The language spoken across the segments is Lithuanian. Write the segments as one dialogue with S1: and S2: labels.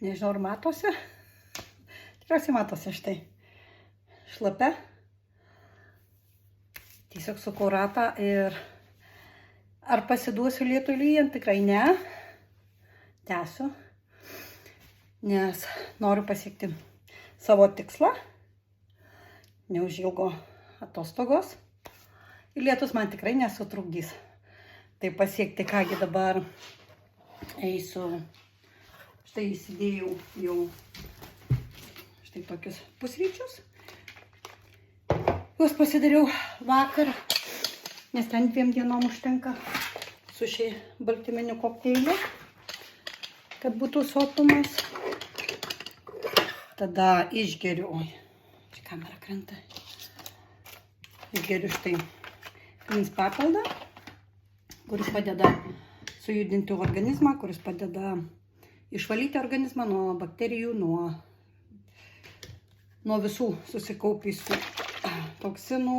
S1: Nežinau, ar matosi. Tikriausiai matosi štai. Šlapia. Tiesiog sukau ratą ir ar pasiduosiu lietui lyjant? Tikrai ne. Tęsiu. Nes noriu pasiekti savo tikslą. Neužilgo atostogos. Ir lietus man tikrai nesutrukdys. Tai pasiekti, kągi dabar eisiu. Štai įsidėjau jau štai tokius pusryčius. Juos pasidariau vakar, nes ten 2 dienom užtenka su šį baltyminiu kokteiliu, kad būtų sotumas. Tada išgeriu, čia kamera krenta, išgeriu štai Cleans papildą, kuris padeda sujudinti organizmą, kuris padeda išvalyti organizmą nuo bakterijų, nuo visų susikaupusių toksinų.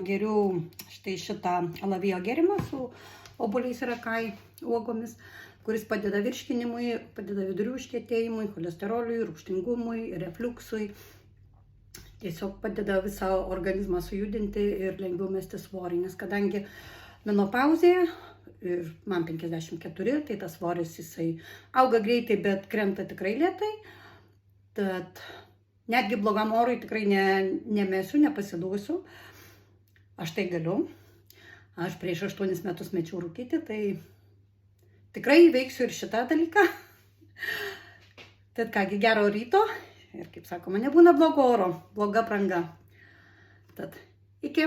S1: Geriu štai šitą alavijo gėrimą su obuoliais ir akai uogomis, kuris padeda virškinimui, padeda vidurių užkietėjimui, cholesteroliui, rūgštingumui, refliuksui. Tiesiog padeda visą organizmą sujudinti ir lengviau mesti svorį, nes kadangi menopauzė, ir man 54, tai tas svoris jisai auga greitai, bet krenta tikrai lėtai. Tad netgi blogam orui tikrai nemesiu, nepasiduosiu. Aš tai galiu. Aš prieš 8 metus mečiau rūkyti, tai tikrai įveiksiu ir šitą dalyką. Tad kągi, gero ryto. Ir kaip sakoma, nebūna blogo oro, bloga apranga. Tad iki.